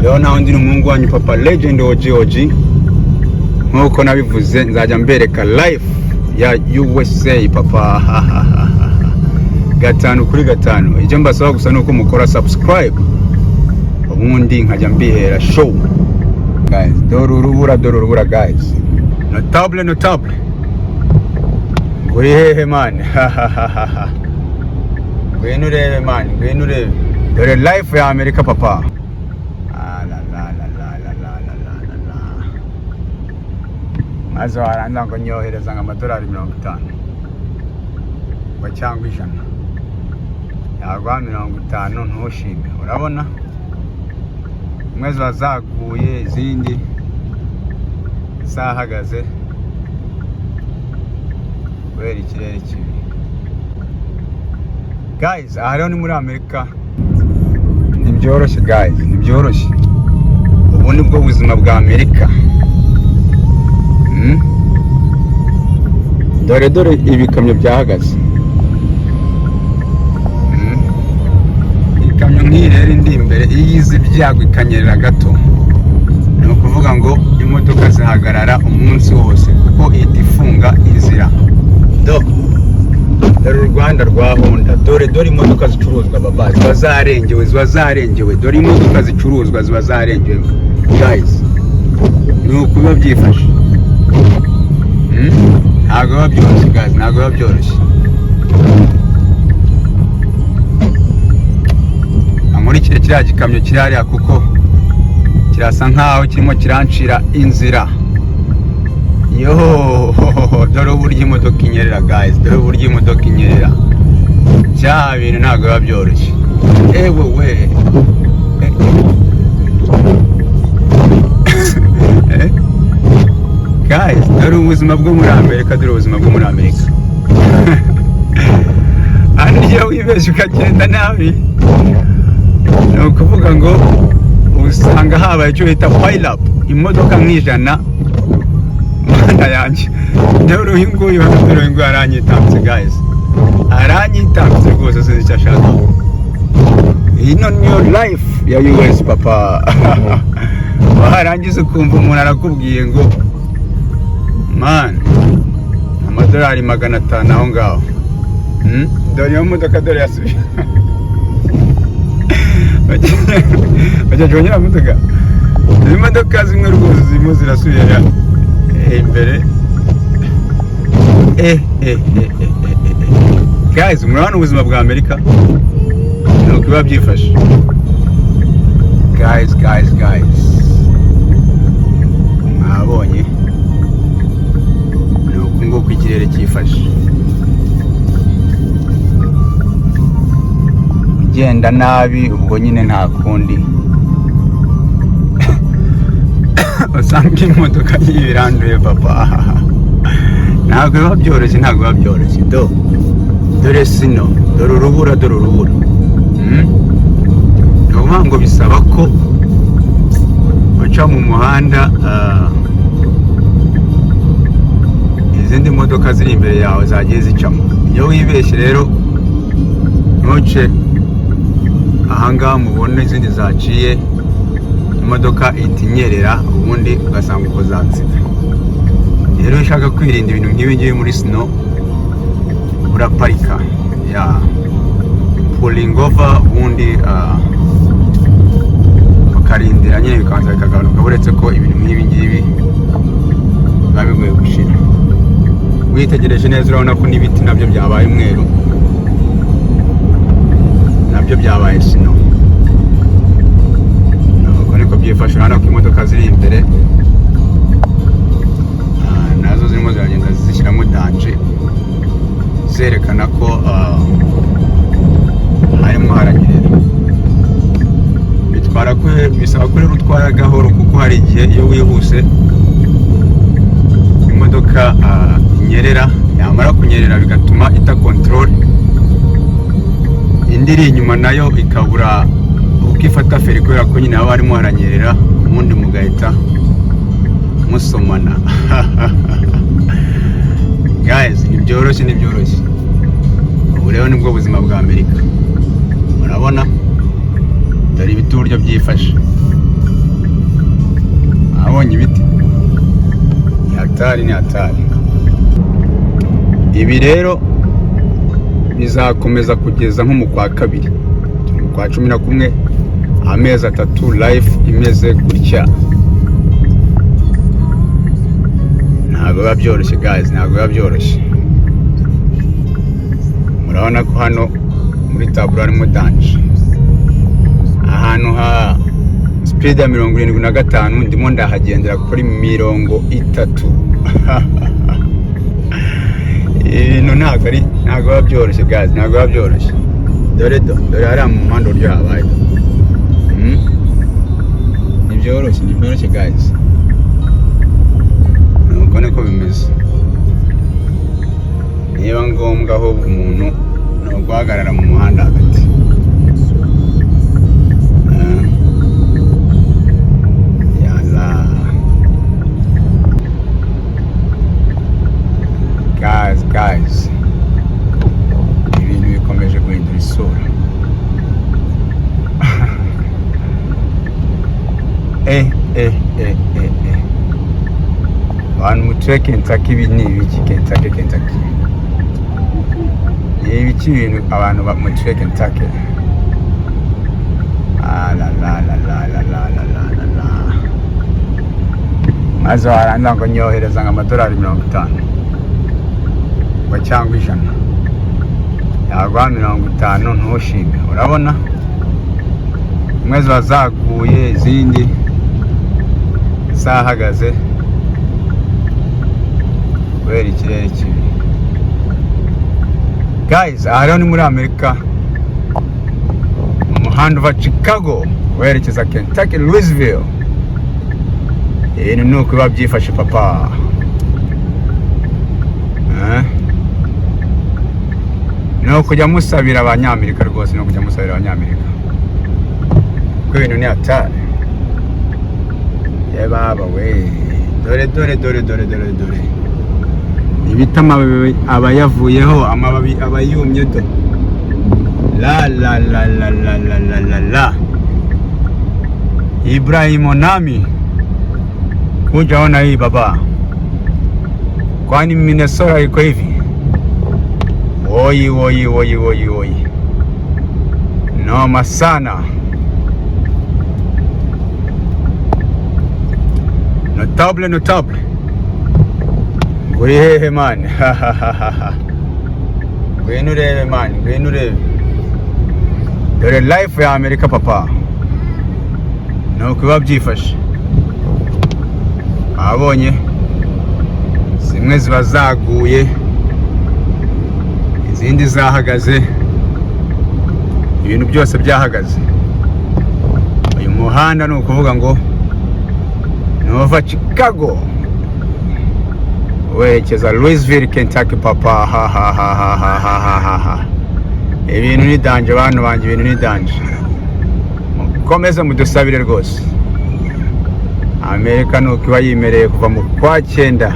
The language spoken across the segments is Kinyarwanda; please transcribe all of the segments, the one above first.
rero naho ndi n'umuhungu wanyu papa legend OG nkuko nabivuze nzajya mbereka live ya USA papa gatanu kuri gatanu. Icyo mbasaba gusa nuko mukora subscribe ubundi nkajya mbihera show guys. Dore urubura guys, notable uri hehe man? Ngwino urebe man, ngwino urebe. Dore life ya Amerika papa. Maze waranza ngo nyohereza nk'amadolari 50 cyangwa 100 yagwa 50 ntushime. Urabona mwezi wazaguye izindi zahagaze kubera ikirere kibi guys. Aha rero ni muri Amerika, ntibyoroshye guys, ntibyoroshye. Ubu ni bwo buzima bwa Amerika. Dore ibikamyo byahagaze. Ikamyo nk'iyi rero indi imbere iyizi byago ikanyerera gato, ni ukuvuga ngo imodoka zihagarara umunsi wose kuko ihita ifunga inzira. Dore u Rwanda rwa Honda, dore imodoka zicuruzwa baba ziba zarengewe, dore imodoka zicuruzwa ziba zarengewe guys. Ni ukuba byifashe. Ntabwo biba byoroshye guys, ntabwo biba byoroshye. Ankurikire kiriya gikamyo kiri hariya kuko kirasa nkaho kirimo kirancira inzira. Dore uburyo imodoka inyerera guys, dore uburyo imodoka inyerera. Bya bintu ntabwo biba byoroshye. Ewe we guys, dore ubuzima bwo muri Amerika, dore ubuzima bwo muri Amerika. Iyo wibeshye ukagenda nabi, ni ukuvuga ngo usanga habaye icyo bita pile up, imodoka nk'ijana mwana yanjye. Dore uyu nguyu aranyitambitse guys, aranyitambitse rwose, sinzi icyo ashaka. Ino niyo life ya US papa. Warangiza ukumva umuntu arakubwiye ngo man, amadolari 500 aho ngaho. Dore iyo modoka, dore yasubiye. Bajya jonyera modoka. Imodoka zimwe rwose zirimo zirasubira imbere. Guys, murabona ubuzima bwa Amerika nuko biba byifashe guys. Mwabonye nuko nguko ikirere cyifashe. Ugenda nabi ubwo nyine nta kundi. Usanga imodoka yiranduye papa. Ntabwo biba byoroshye, ntabwo biba byoroshye. Dore sino, dore urubura. Nukuvuga ngo bisaba ko uca mu muhanda, izindi modoka ziri imbere yawe zagiye zicamo. Iyo wibeshye rero ntuce ahangaha mubona izindi zaciye, imodoka ihita inyerera, ubundi ugasanga uko zansida. Rero ushaka kwirinda ibintu nk'ibi ngibi muri snow, uraparika pulling over, ubundi ukarindira nyine bikabanza bikagabanuka. Uretse ko ibintu nk'ibi ngibi biba bigoye gushira. Witegereje neza urabona ko n'ibiti nabyo byabaye umweru, nabyo byabaye snow. Nuko niko byifashe. Urabona ko imodoka ziri imbere nazo zirimo ziragenda zishyiramo danje, zerekana ko harimo haranyerera. Bisaba ko rero utwara gahoro kuko hari igihe iyo wihuse imodoka inyerera, yamara kunyerera bigatuma ita control, indi iri inyuma nayo ikabura uko ifata feri kubera ko nyine haba harimo haranyerera, ubundi mugahita musomana. Guys, ntibyoroshye. Ubu rero nibwo buzima bwa Amerika. Murabona dore ibiti uburyo byifashe. abonye ibiti ni hatari. Ibi rero bizakomeza kugeza nko mu kwa kabiri, mu kwa 11, amezi 3 life imeze gutya. Ntabwo biba byoroshye guys, ntabwo biba byoroshye. Murabona ko hano muri taburo harimo danje, ahantu ha speed ya 75 ndimo ndahagendera kuri 30. Ibintu ntabwo biba byoroshye guys, ntabwo biba byoroshye. Dore hariya mu muhanda uryo habaye. Ni byoroshye guys. Nuko niko bimeze. Niba ngombwa aho umuntu no guhagarara mu muhanda hagati. Guys, ibintu bikomeje guhindura isura. Abantu mutuye Kentucky, ibi ni ibiki? Kentucky ni ibiki ibintu abantu mutuye Kentucky? Maze waranza ngo nyohereza $50 cyangwa 100, yagwa 50 ntushime. Urabona umwe zaguye, izindi zahagaze kubera ikirere kibi. Guys, aha ni muri Amerika, umuhanda uva Chicago werekeza Kentucky, Louisville. Ni uko biba byifashe papa. No kujya musabira abanyamerika rwose, no kujya musabira abanyamerika ko ibintu ni hatari. Baba we, dore ibita amababi abayavuyeho, amababi abayumye do. La Ibrahim Nami kuja ona hii baba, kwani Minnesota iko hivi? Oi. Noma sana. Notable. Ngwihehe man. Ngwinurebe man, ngwinurebe. Dore life ya Amerika papa. Nuko biba byifashe. Abonye zimwe ziba zaguye, izindi zahagaze, ibintu byose byahagaze. Uyu muhanda ni ukuvuga ngo nova Chicago werekeza Louisville, Kentucky papa. Ibintu ni danje bantu banje, ibintu ni danje. Mukomeze mudusabire rwose. Amerika nuko iba yimereye kuva mu kwa 9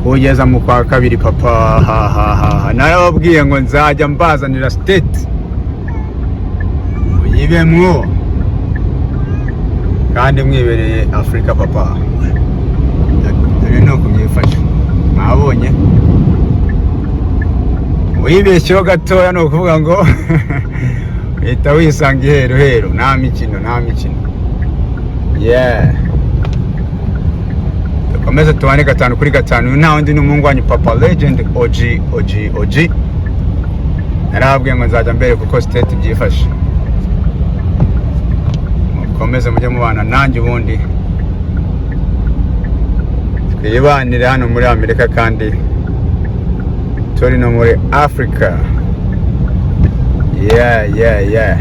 kugeza mu kwa 2 papa. Narababwiye ngo nzajya mbazanira state uyibemwo kandi mwibereye Afrika papa. Ibi nuko byifashe. Mwabonye wibeshyeho gatoya, ni ukuvuga ngo uhita wisanga iheruheru. Nta mikino. Dukomeze tubane 5 kuri 5. Uyu nta wundi ni umuhungu wanyu papa legend OG. Narababwiye ngo nzajya mbere kuko state byifashe. Mukomeze mujye mubana nanjye ubundi twibanire hano muri Amerika kandi turi no muri Africa. Yeah.